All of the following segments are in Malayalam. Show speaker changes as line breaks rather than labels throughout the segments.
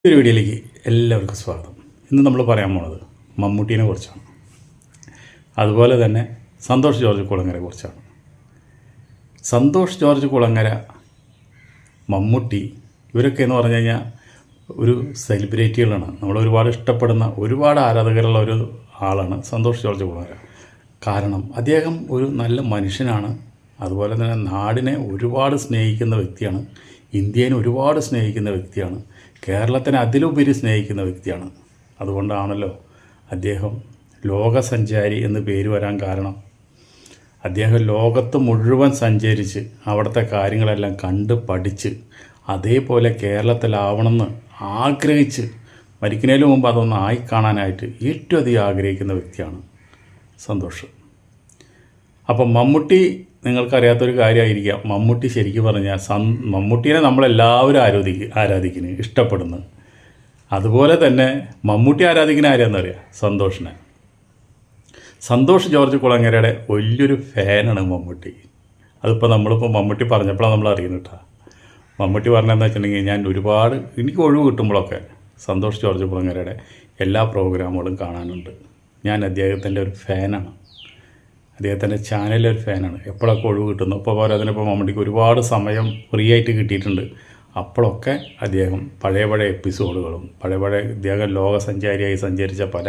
ഒരു വീഡിയോയിലേക്ക് എല്ലാവർക്കും സ്വാഗതം. ഇന്ന് നമ്മൾ പറയാൻ പോണത് മമ്മൂട്ടീനെ കുറിച്ചാണ്. അതുപോലെ തന്നെ സന്തോഷ് ജോർജ് കുളങ്ങരയെ കുറിച്ചാണ്. സന്തോഷ് ജോർജ് കുളങ്ങര, മമ്മൂട്ടി, ഇവരൊക്കെ എന്ന് പറഞ്ഞു കഴിഞ്ഞാൽ ഒരു സെലിബ്രിറ്റികളാണ്. നമ്മൾ ഒരുപാട് ഇഷ്ടപ്പെടുന്ന, ഒരുപാട് ആരാധകരുള്ള ഒരു ആളാണ് സന്തോഷ് ജോർജ് കുളങ്ങര. കാരണം അദ്ദേഹം ഒരു നല്ല മനുഷ്യനാണ്. അതുപോലെ തന്നെ നാടിനെ ഒരുപാട് സ്നേഹിക്കുന്ന വ്യക്തിയാണ്. ഇന്ത്യനെ ഒരുപാട് സ്നേഹിക്കുന്ന വ്യക്തിയാണ്. കേരളത്തിനെ അതിലുപരി സ്നേഹിക്കുന്ന വ്യക്തിയാണ്. അതുകൊണ്ടാണല്ലോ അദ്ദേഹം ലോകസഞ്ചാരി എന്ന് പേര് വരാൻ കാരണം. അദ്ദേഹം ലോകത്ത് മുഴുവൻ സഞ്ചരിച്ച് അവിടുത്തെ കാര്യങ്ങളെല്ലാം കണ്ട് പഠിച്ച് അതേപോലെ കേരളത്തിലാവണമെന്ന് ആഗ്രഹിച്ച് മരിക്കുന്നതിന് മുമ്പ് അതൊന്ന് ആയിക്കാണാനായിട്ട് ഏറ്റവും അധികം ആഗ്രഹിക്കുന്ന വ്യക്തിയാണ് സന്തോഷ്. അപ്പം മമ്മൂട്ടി, നിങ്ങൾക്കറിയാത്തൊരു കാര്യമായിരിക്കാം, മമ്മൂട്ടി ശരിക്കും പറഞ്ഞാൽ മമ്മൂട്ടീനെ നമ്മളെല്ലാവരും ആരാധിക്കുന്നു, ഇഷ്ടപ്പെടുന്നു. അതുപോലെ തന്നെ മമ്മൂട്ടി ആരാധിക്കുന്ന ആരാന്നറിയാം, സന്തോഷിനെ. സന്തോഷ് ജോർജ് കുളങ്ങരയുടെ വലിയൊരു ഫാനാണ് മമ്മൂട്ടി. അതിപ്പോൾ നമ്മളിപ്പോൾ മമ്മൂട്ടി പറഞ്ഞപ്പോഴാണ് നമ്മൾ അറിയുന്നത് കേട്ടോ. മമ്മൂട്ടി പറഞ്ഞതെന്ന് വെച്ചിട്ടുണ്ടെങ്കിൽ, ഞാൻ ഒരുപാട് എനിക്ക് ഒഴിവ് കിട്ടുമ്പോഴൊക്കെ സന്തോഷ് ജോർജ് കുളങ്ങരയുടെ എല്ലാ പ്രോഗ്രാമുകളും കാണാനുണ്ട്. ഞാൻ അദ്ദേഹത്തിൻ്റെ ഒരു ഫാനാണ്, അദ്ദേഹത്തിൻ്റെ ചാനലിലെ ഒരു ഫാനാണ്. എപ്പോഴൊക്കെ ഒഴിവ് കിട്ടുന്നു, ഇപ്പോൾ പോലെ അതിനിപ്പോൾ മമ്മൂട്ടിക്ക് ഒരുപാട് സമയം ഫ്രീ ആയിട്ട് കിട്ടിയിട്ടുണ്ട്. അപ്പോഴൊക്കെ അദ്ദേഹം പഴയ എപ്പിസോഡുകളും പഴയ അദ്ദേഹം ലോകസഞ്ചാരിയായി സഞ്ചരിച്ച പല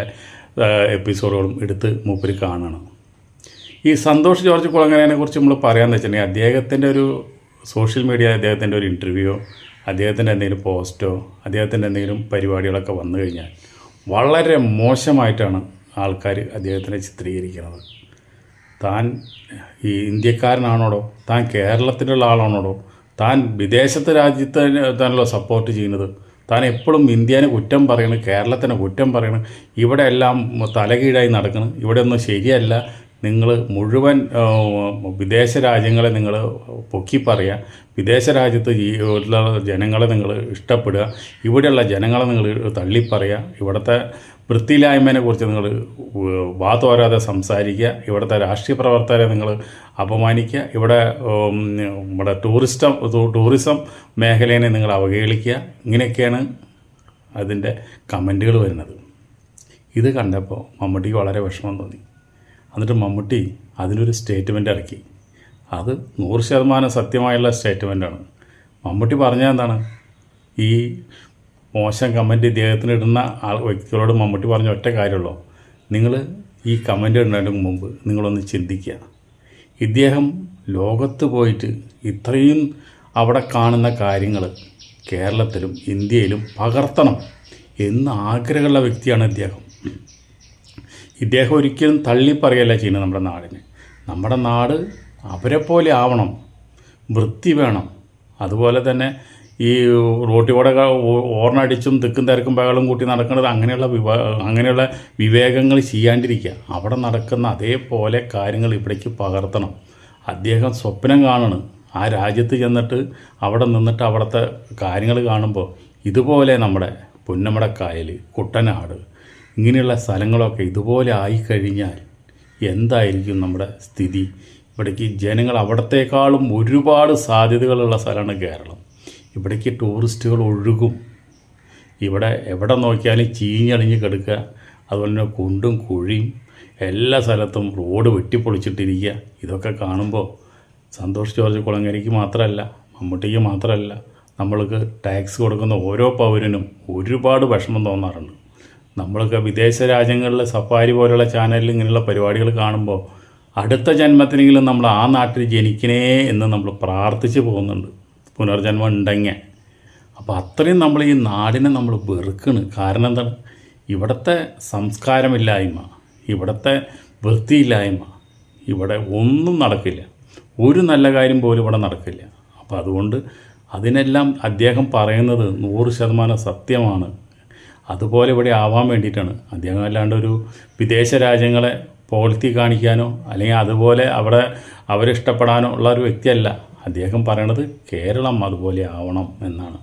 എപ്പിസോഡുകളും എടുത്ത് മൂപ്പര് കാണണം. ഈ സന്തോഷ് ജോർജ് കുളങ്ങരനെ കുറിച്ച് നമ്മൾ പറയാമെന്ന് വെച്ചിട്ടുണ്ടെങ്കിൽ, അദ്ദേഹത്തിൻ്റെ ഒരു സോഷ്യൽ മീഡിയ, അദ്ദേഹത്തിൻ്റെ ഒരു ഇൻ്റർവ്യൂയോ, അദ്ദേഹത്തിൻ്റെ എന്തെങ്കിലും പോസ്റ്റോ, അദ്ദേഹത്തിൻ്റെ എന്തെങ്കിലും പരിപാടികളൊക്കെ വന്നു കഴിഞ്ഞാൽ വളരെ മോശമായിട്ടാണ് ആൾക്കാർ അദ്ദേഹത്തിനെ ചിത്രീകരിക്കുന്നത്. താൻ ഈ ഇന്ത്യക്കാരനാണോടോ, താൻ കേരളത്തിലുള്ള ആളാണോടോ, താൻ വിദേശത്തെ രാജ്യത്ത് താനല്ലോ സപ്പോർട്ട് ചെയ്യുന്നത്, താൻ എപ്പോഴും ഇന്ത്യനെ കുറ്റം പറയണം, കേരളത്തിനെ കുറ്റം പറയണം, ഇവിടെ എല്ലാം തലകീഴായി നടക്കണം, ഇവിടെ ഒന്നും ശരിയല്ല, നിങ്ങൾ മുഴുവൻ വിദേശ രാജ്യങ്ങളെ നിങ്ങൾ പൊക്കി പറയുക, വിദേശ രാജ്യത്ത് ഉള്ള ജനങ്ങളെ നിങ്ങൾ ഇഷ്ടപ്പെടുക, ഇവിടെയുള്ള ജനങ്ങളെ നിങ്ങൾ തള്ളിപ്പറയുക, ഇവിടുത്തെ വൃത്തിയില്ലായ്മയെ കുറിച്ച് നിങ്ങൾ വാതോരാതെ സംസാരിക്കുക, ഇവിടുത്തെ രാഷ്ട്രീയ പ്രവർത്തകരെ നിങ്ങൾ അപമാനിക്കുക, ഇവിടെ ടൂറിസം മേഖലയെ നിങ്ങൾ അവഹേളിക്കുക. ഇങ്ങനെയൊക്കെയാണ് അതിൻ്റെ കമൻറ്റുകൾ വരുന്നത്. ഇത് കണ്ടപ്പോൾ മമ്മൂട്ടിക്ക് വളരെ വിഷമം തോന്നി. എന്നിട്ട് മമ്മൂട്ടി അതിനൊരു സ്റ്റേറ്റ്മെൻ്റ് ഇറക്കി. അത് 100% സത്യമായുള്ള സ്റ്റേറ്റ്മെൻറ്റാണ്. മമ്മൂട്ടി പറഞ്ഞത് എന്താണ്, ഈ മോശം കമൻറ്റ് ഇദ്ദേഹത്തിന് ഇടുന്ന വ്യക്തികളോട് മമ്മൂട്ടി പറഞ്ഞ ഒറ്റ കാര്യമുള്ളൂ, നിങ്ങൾ ഈ കമൻറ്റ് ഇടുന്നതിന് മുമ്പ് നിങ്ങളൊന്ന് ചിന്തിക്കുക. ഇദ്ദേഹം ലോകത്ത് പോയിട്ട് ഇത്രയും അവിടെ കാണുന്ന കാര്യങ്ങൾ കേരളത്തിലും ഇന്ത്യയിലും പകർത്തണം എന്ന് ആഗ്രഹമുള്ള വ്യക്തിയാണ് ഇദ്ദേഹം. ഇദ്ദേഹം ഒരിക്കലും തള്ളിപ്പറയല്ല ചെയ്യുന്നത് നമ്മുടെ നാടിനെ. നമ്മുടെ നാട് അവരെ പോലെ ആവണം, വൃത്തി വേണം. അതുപോലെ തന്നെ ഈ റോട്ടിലൂടെ ഓർണടിച്ചും തിക്കും തിരക്കും ബഹളം കൂട്ടി നടക്കുന്നത് അങ്ങനെയുള്ള വിവേകങ്ങൾ ചെയ്യാണ്ടിരിക്കുക. അവിടെ നടക്കുന്ന അതേപോലെ കാര്യങ്ങൾ ഇവിടേക്ക് പകർത്തണം. അദ്ദേഹം സ്വപ്നം കാണണം, ആ രാജ്യത്ത് ചെന്നിട്ട് അവിടെ നിന്നിട്ട് അവിടുത്തെ കാര്യങ്ങൾ കാണുമ്പോൾ ഇതുപോലെ നമ്മുടെ പുന്നമടക്കായൽ, കുട്ടനാട്, ഇങ്ങനെയുള്ള സ്ഥലങ്ങളൊക്കെ ഇതുപോലെ ആയിക്കഴിഞ്ഞാൽ എന്തായിരിക്കും നമ്മുടെ സ്ഥിതി? ഇവിടേക്ക് ജനങ്ങൾ അവിടത്തേക്കാളും ഒരുപാട് സാധ്യതകളുള്ള സ്ഥലമാണ് കേരളം. ഇവിടേക്ക് ടൂറിസ്റ്റുകൾ ഒഴുകും. ഇവിടെ എവിടെ നോക്കിയാലും ചീഞ്ഞളിഞ്ഞ് കിടക്കുക. അതുപോലെ തന്നെ കുണ്ടും കുഴിയും എല്ലാ സ്ഥലത്തും റോഡ് വെട്ടിപ്പൊളിച്ചിട്ടിരിക്കുക. ഇതൊക്കെ കാണുമ്പോൾ സന്തോഷ് ജോർജ് കുളങ്ങരയ്ക്ക് മാത്രമല്ല, മമ്മൂട്ടിക്ക് മാത്രമല്ല, നമ്മൾക്ക് ടാക്സ് കൊടുക്കുന്ന ഓരോ പൗരനും ഒരുപാട് വിഷമം തോന്നാറുണ്ട്. നമ്മളൊക്കെ വിദേശ രാജ്യങ്ങളിലെ സഫാരി പോലുള്ള ചാനലിൽ ഇങ്ങനെയുള്ള പരിപാടികൾ കാണുമ്പോൾ അടുത്ത ജന്മത്തിനെങ്കിലും നമ്മൾ ആ നാട്ടിൽ ജനിക്കണേ എന്ന് നമ്മൾ പ്രാർത്ഥിച്ച് പോകുന്നുണ്ട്, പുനർജന്മം ഉണ്ടെങ്കിൽ. അപ്പോൾ അത്രയും നമ്മൾ ഈ നാടിനെ നമ്മൾ വെറുക്കണ്. കാരണം എന്താണ്, ഇവിടുത്തെ സംസ്കാരമില്ലായ്മ, ഇവിടുത്തെ വൃത്തിയില്ലായ്മ, ഇവിടെ ഒന്നും നടക്കില്ല, ഒരു നല്ല കാര്യം പോലും ഇവിടെ നടക്കില്ല. അപ്പോൾ അതുകൊണ്ട് അതിനെല്ലാം അദ്ദേഹം പറയുന്നത് 100% സത്യമാണ്. അതുപോലെ ഇവിടെ ആവാൻ വേണ്ടിയിട്ടാണ് അദ്ദേഹം. അല്ലാണ്ട് ഒരു വിദേശ രാജ്യങ്ങളെ പോഴ്ത്തി കാണിക്കാനോ അല്ലെങ്കിൽ അതുപോലെ അവരിഷ്ടപ്പെടാനോ ഉള്ള ഒരു വ്യക്തിയല്ല അദ്ദേഹം പറയണത്. കേരളം അതുപോലെ ആവണം എന്നാണ്.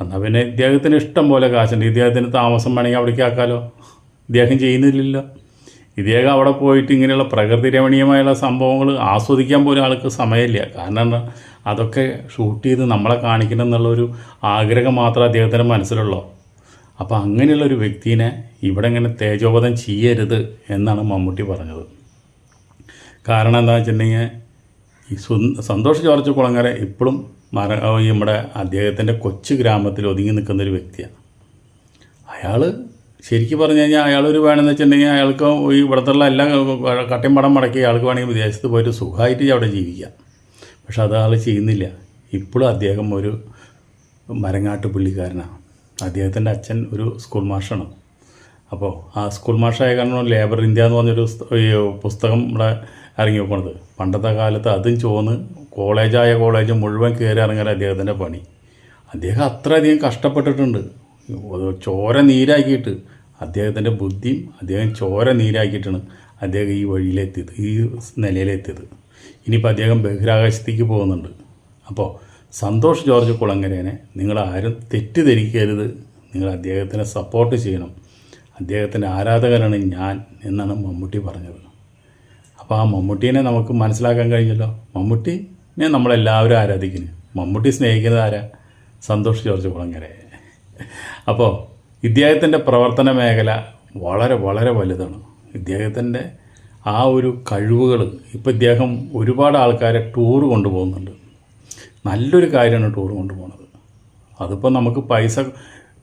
എന്നാൽ പിന്നെ ഇദ്ദേഹത്തിന് ഇഷ്ടം പോലെ കാശുണ്ട്, ഇദ്ദേഹത്തിന് താമസം വേണമെങ്കിൽ അവിടേക്ക് ആക്കാമല്ലോ. ഇദ്ദേഹം ചെയ്യുന്നില്ലല്ലോ. ഇദ്ദേഹം അവിടെ പോയിട്ട് ഇങ്ങനെയുള്ള പ്രകൃതി രമണീയമായുള്ള സംഭവങ്ങൾ ആസ്വദിക്കാൻ പോലും ആൾക്ക് സമയമില്ല. കാരണം എന്താ, അതൊക്കെ ഷൂട്ട് ചെയ്ത് നമ്മളെ കാണിക്കണം എന്നുള്ളൊരു ആഗ്രഹം മാത്രമേ അദ്ദേഹത്തിൻ്റെ മനസ്സിലുള്ളൂ. അപ്പോൾ അങ്ങനെയുള്ളൊരു വ്യക്തിനെ ഇവിടെ ഇങ്ങനെ തേജോവധം ചെയ്യരുത് എന്നാണ് മമ്മൂട്ടി പറഞ്ഞത്. കാരണം എന്താണെന്ന് വെച്ചിട്ടുണ്ടെങ്കിൽ ഈ സന്തോഷ് ജോർജ് കുളങ്ങര ഇപ്പോഴും നമ്മുടെ അദ്ദേഹത്തിൻ്റെ കൊച്ചു ഗ്രാമത്തിൽ ഒതുങ്ങി നിൽക്കുന്നൊരു വ്യക്തിയാണ്. അയാൾ ശരിക്കും പറഞ്ഞു കഴിഞ്ഞാൽ അയാളൊരു വേണമെന്ന് വെച്ചിട്ടുണ്ടെങ്കിൽ അയാൾക്ക് ഈ ഇവിടത്തുള്ള എല്ലാ കട്ടയും പടം മടക്കി അയാൾക്ക് വേണമെങ്കിൽ വിദേശത്ത് പോയിട്ട് സുഖമായിട്ട് അവിടെ ജീവിക്കാം. പക്ഷെ അത് ആൾ ചെയ്യുന്നില്ല. ഇപ്പോഴും അദ്ദേഹം ഒരു മരങ്ങാട്ട് പുള്ളിക്കാരനാണ്. അദ്ദേഹത്തിൻ്റെ അച്ഛൻ ഒരു സ്കൂൾ മാഷാണ്. അപ്പോൾ ആ സ്കൂൾ മാഷായ കാരണം ലേബർ ഇന്ത്യ എന്ന് പറഞ്ഞൊരു പുസ്തകം ഇവിടെ ഇറങ്ങി വെക്കണത്. പണ്ടത്തെ കാലത്ത് അതും ചോന്ന് കോളേജ് മുഴുവൻ കയറി ഇറങ്ങാൻ അദ്ദേഹത്തിൻ്റെ പണി. അദ്ദേഹം അത്രയധികം കഷ്ടപ്പെട്ടിട്ടുണ്ട്. ചോര നീരാക്കിയിട്ട് അദ്ദേഹത്തിൻ്റെ ബുദ്ധിയും അദ്ദേഹം ചോര നീരാക്കിയിട്ടാണ് അദ്ദേഹം ഈ വഴിയിലെത്തിയത്, ഈ നിലയിലെത്തിയത്. ഇനിയിപ്പോൾ അദ്ദേഹം ബഹിരാകാശത്തേക്ക് പോകുന്നുണ്ട്. അപ്പോൾ സന്തോഷ് ജോർജ് കുളങ്ങരേനെ നിങ്ങളാരും തെറ്റിദ്ധരിക്കരുത്. നിങ്ങൾ അദ്ദേഹത്തിനെ സപ്പോർട്ട് ചെയ്യണം. അദ്ദേഹത്തിൻ്റെ ആരാധകനാണ് ഞാൻ എന്നാണ് മമ്മൂട്ടി പറഞ്ഞത്. അപ്പോൾ ആ മമ്മൂട്ടീനെ നമുക്ക് മനസ്സിലാക്കാൻ കഴിഞ്ഞല്ലോ. മമ്മൂട്ടിനെ നമ്മളെല്ലാവരും ആരാധിക്കുന്നു. മമ്മൂട്ടി സ്നേഹിക്കുന്നത് ആരാ? സന്തോഷ് ജോർജ് കുളങ്ങരയെ. അപ്പോൾ ഇദ്ദേഹത്തിൻ്റെ പ്രവർത്തന മേഖല വളരെ വളരെ വലുതാണ്. ഇദ്ദേഹത്തിൻ്റെ ആ ഒരു കഴിവുകൾ ഇപ്പോൾ ഇദ്ദേഹം ഒരുപാട് ആൾക്കാരെ ടൂർ കൊണ്ടുപോകുന്നുണ്ട്. നല്ലൊരു കാര്യമാണ് ടൂർ കൊണ്ടുപോകുന്നത്. അതിപ്പോൾ നമുക്ക് പൈസ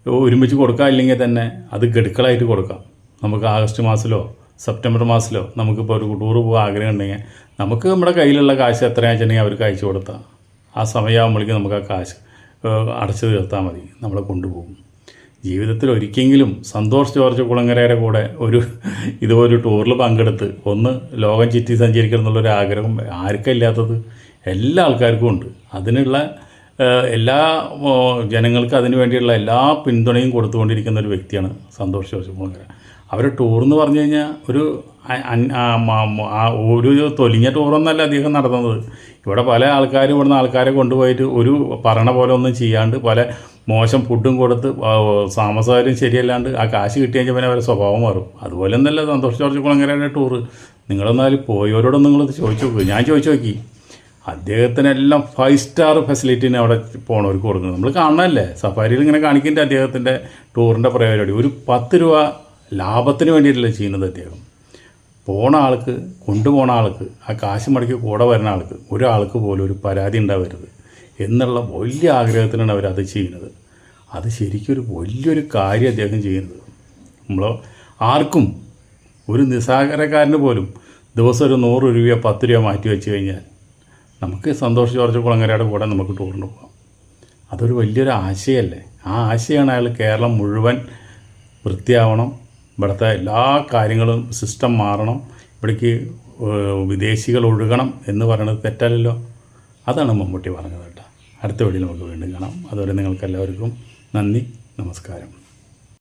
ഒരുമിച്ച് കൊടുക്കാം, ഇല്ലെങ്കിൽ തന്നെ അത് ഗഡുക്കളായിട്ട് കൊടുക്കാം. നമുക്ക് ആഗസ്റ്റ് മാസത്തിലോ സെപ്റ്റംബർ മാസത്തിലോ നമുക്കിപ്പോൾ ഒരു ടൂർ പോകാൻ ആഗ്രഹം ഉണ്ടെങ്കിൽ നമുക്ക് നമ്മുടെ കയ്യിലുള്ള കാശ് എത്രയാണെന്ന് വെച്ചിട്ടുണ്ടെങ്കിൽ അവർക്ക് അയച്ചു കൊടുത്താൽ ആ സമയമാകുമ്പോഴേക്കും നമുക്ക് ആ കാശ് അടച്ചു തീർത്താൽ മതി, നമ്മളെ കൊണ്ടുപോകും. ജീവിതത്തിൽ ഒരിക്കലെങ്കിലും സന്തോഷ് ജോർജ് കുളങ്ങരയുടെ കൂടെ ഇതുപോലൊരു ടൂറിൽ പങ്കെടുത്ത് ഒന്ന് ലോകം ചുറ്റി സഞ്ചരിക്കണം എന്നുള്ളൊരു ആഗ്രഹം ആർക്കും ഇല്ലാത്തത്? എല്ലാ ആൾക്കാർക്കും ഉണ്ട്. അതിനുള്ള എല്ലാ ജനങ്ങൾക്ക് അതിന് വേണ്ടിയുള്ള എല്ലാ പിന്തുണയും കൊടുത്തുകൊണ്ടിരിക്കുന്ന ഒരു വ്യക്തിയാണ് സന്തോഷ് ജോർജ് കുളങ്ങര. അവർ ടൂറെന്ന് പറഞ്ഞു കഴിഞ്ഞാൽ ഒരു തൊലിഞ്ഞ ടൂറൊന്നല്ല അദ്ദേഹം നടത്തുന്നത്. ഇവിടെ പല ആൾക്കാരും ഇവിടുന്ന് ആൾക്കാരെ കൊണ്ടുപോയിട്ട് ഒരു പറയണ പോലെ ഒന്നും ചെയ്യാണ്ട് പല മോശം ഫുഡും കൊടുത്ത് താമസകാര്യം ശരിയല്ലാണ്ട് ആ കാശ് കിട്ടി കഴിഞ്ഞാൽ പിന്നെ അവരുടെ സ്വഭാവം മാറും. അതുപോലെ ഒന്നല്ല സന്തോഷ് ജോർജ് കുളങ്ങരയുടെ ടൂറ്. നിങ്ങളൊന്നാലും പോയവരോടൊന്നും നിങ്ങൾ ചോദിച്ചു നോക്കുക. ഞാൻ ചോദിച്ചു നോക്കി. അദ്ദേഹത്തിനെല്ലാം 5 സ്റ്റാർ ഫെസിലിറ്റിന് അവിടെ പോകണവർക്ക് കൊടുക്കുന്നത് നമ്മൾ കാണണമല്ലേ. സഫാരിയിൽ ഇങ്ങനെ കാണിക്കേണ്ട അദ്ദേഹത്തിൻ്റെ ടൂറിൻ്റെ പരിപാടി ഒരു 10 രൂപ ലാഭത്തിന് വേണ്ടിയിട്ടല്ല ചെയ്യുന്നത്. അദ്ദേഹം പോണ ആൾക്ക്, കൊണ്ടുപോണ ആൾക്ക്, ആ കാശ് മടക്കി കൂടെ വരുന്ന ആൾക്ക് ഒരാൾക്ക് പോലും ഒരു പരാതി ഉണ്ടാവരുത് എന്നുള്ള വലിയ ആഗ്രഹത്തിനാണ് അവരത് ചെയ്യുന്നത്. അത് ശരിക്കും ഒരു വലിയൊരു കാര്യം അദ്ദേഹം ചെയ്യുന്നത്. നമ്മൾ ആർക്കും ഒരു നിസ്സാരക്കാരന് പോലും ദിവസം ഒരു 100 രൂപയോ 10 രൂപ മാറ്റി വെച്ച് കഴിഞ്ഞാൽ നമുക്ക് സന്തോഷ് ജോർജ് കുളങ്ങരയുടെ കൂടെ നമുക്ക് ടൂറിന് പോകാം. അതൊരു വലിയൊരു ആശയമല്ലേ. ആ ആശയമാണ് അയാൾ കേരളം മുഴുവൻ വൃത്തിയാവണം, ഇവിടുത്തെ എല്ലാ കാര്യങ്ങളും സിസ്റ്റം മാറണം, ഇവിടേക്ക് വിദേശികൾ ഒഴുകണം എന്ന് പറയുന്നത് തെറ്റല്ലല്ലോ. അതാണ് മമ്മൂട്ടി പറഞ്ഞത് കേട്ടോ. അടുത്ത വീഡിയോയിൽ നമുക്ക് വീണ്ടും കാണാം. അതുവരെ നിങ്ങൾക്കെല്ലാവർക്കും നന്ദി, നമസ്കാരം.